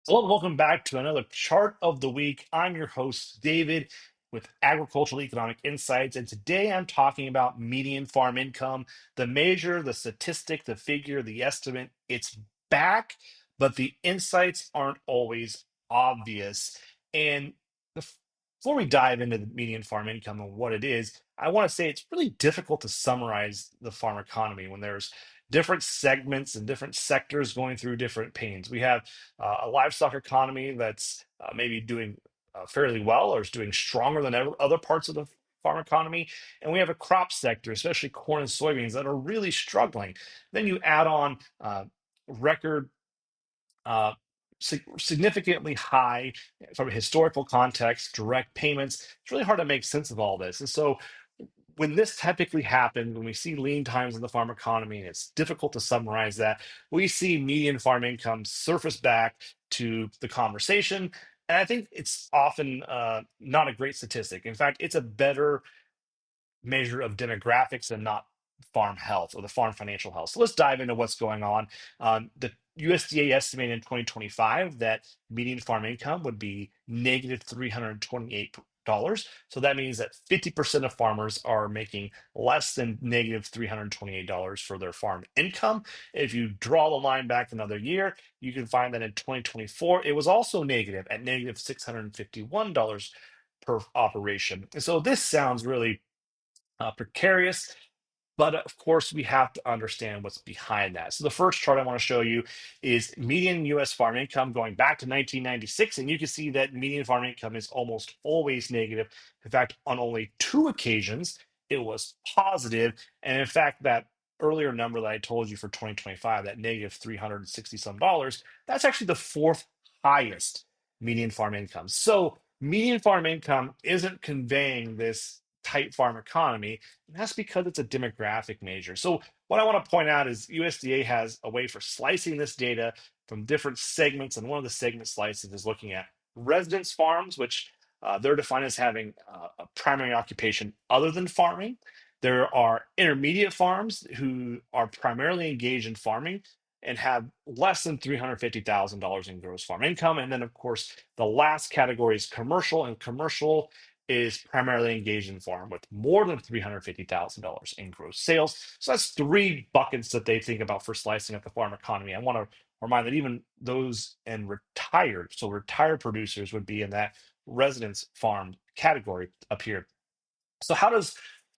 Hello and welcome back to another chart of the week. I'm your host, David, with Agricultural Economic Insights. And today I'm talking about median farm income, the measure, the statistic, the figure, the estimate. It's back, but the insights aren't always obvious. And before we dive into the median farm income and what it is, I want to say it's really difficult to summarize the farm economy when there's different segments and different sectors going through different pains. We have a livestock economy that's maybe doing fairly well or is doing stronger than other parts of the farm economy. And we have a crop sector, especially corn and soybeans, that are really struggling. Then you add on record uh, significantly high from a historical context, direct payments. It's really hard to make sense of all this. And so when this typically happens, when we see lean times in the farm economy, and it's difficult to summarize that, we see median farm income surface back to the conversation. And I think it's often not a great statistic. In fact, it's a better measure of demographics and not farm health or the farm financial health. So let's dive into what's going on. The USDA estimated in 2025 that median farm income would be negative $328. So that means that 50% of farmers are making less than negative $328 for their farm income. If you draw the line back another year, you can find that in 2024, it was also negative at negative $651 per operation. And so this sounds really precarious. But of course, we have to understand what's behind that. So the first chart I want to show you is median U.S. farm income going back to 1996, and you can see that median farm income is almost always negative. In fact, on only two occasions, it was positive. And in fact, that earlier number that I told you for 2025, that negative 360 some dollars, that's actually the fourth highest median farm income. So median farm income isn't conveying this tight farm economy, and that's because it's a demographic measure. So what I want to point out is USDA has a way for slicing this data from different segments, and one of the segment slices is looking at residence farms, which they're defined as having a primary occupation other than farming. There are intermediate farms who are primarily engaged in farming and have less than $350,000 in gross farm income. And then, of course, the last category is commercial, and commercial is primarily engaged in farm with more than $350,000 in gross sales. So that's three buckets that they think about for slicing up the farm economy. I want to remind that even those and retired, so retired producers would be in that residence farm category up here. So how does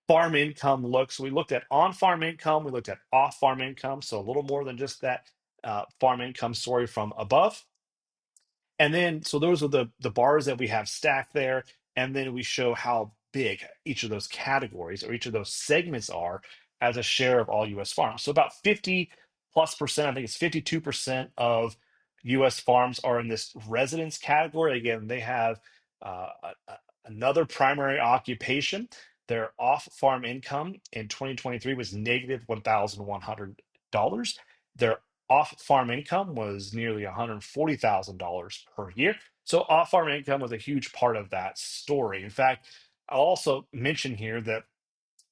farm income look? So we looked at on-farm income, we looked at off-farm income, so a little more than just that farm income story from above. And then, so those are the bars that we have stacked there. And then we show how big each of those categories or each of those segments are as a share of all US farms. So about 50 plus percent, I think it's 52% of US farms are in this residence category. Again, they have another primary occupation. Their off farm income in 2023 was negative $1,100. Their off-farm income was nearly $140,000 per year. So off-farm income was a huge part of that story. In fact, I'll also mention here that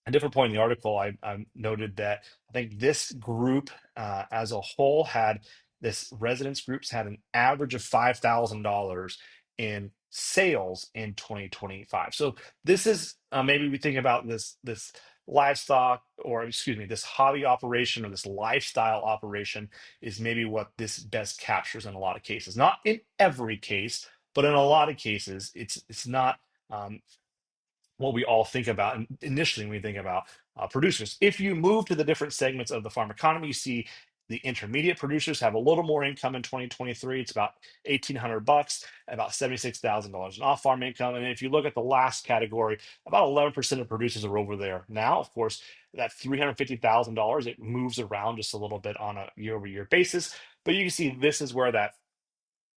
a different point in the article, I noted that I think this group as a whole had this residence groups had an average of $5,000 in sales in 2025. So this is maybe we think about this livestock or excuse me, this hobby operation or this lifestyle operation is maybe what this best captures in a lot of cases. Not in every case, but in a lot of cases, it's not what we all think about initially when we think about producers. If you move to the different segments of the farm economy, you see the intermediate producers have a little more income in 2023. It's about 1,800 bucks, about $76,000 in off-farm income. And if you look at the last category, about 11% of producers are over there now. Of course, that $350,000 it moves around just a little bit on a year-over-year basis. But you can see this is where that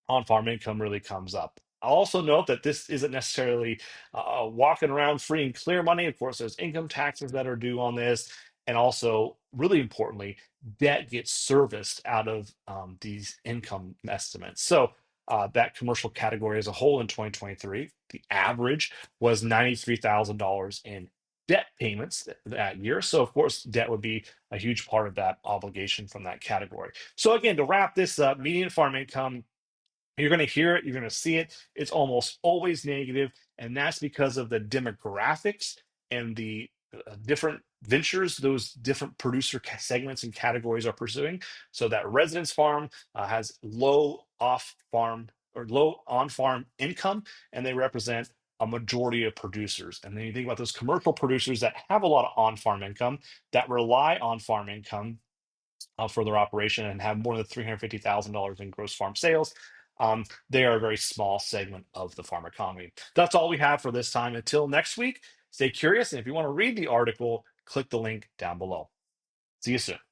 on-farm income really comes up. I'll also note that this isn't necessarily walking around free and clear money. Of course, there's income taxes that are due on this. And also, really importantly, debt gets serviced out of these income estimates. So that commercial category as a whole in 2023, the average was $93,000 in debt payments that year. So of course, debt would be a huge part of that obligation from that category. So again, to wrap this up, median farm income You're going to hear it, you're going to see it. It's almost always negative, and that's because of the demographics and the different ventures those different producer segments and categories are pursuing. So that residence farm has low off farm or low on farm income, and they represent a majority of producers. And then you think about those commercial producers that have a lot of on farm income, that rely on farm income for their operation and have more than $350,000 in gross farm sales. They are a very small segment of the farm economy. That's all we have for this time. Until next week, stay curious. And if you want to read the article, click the link down below. See you soon.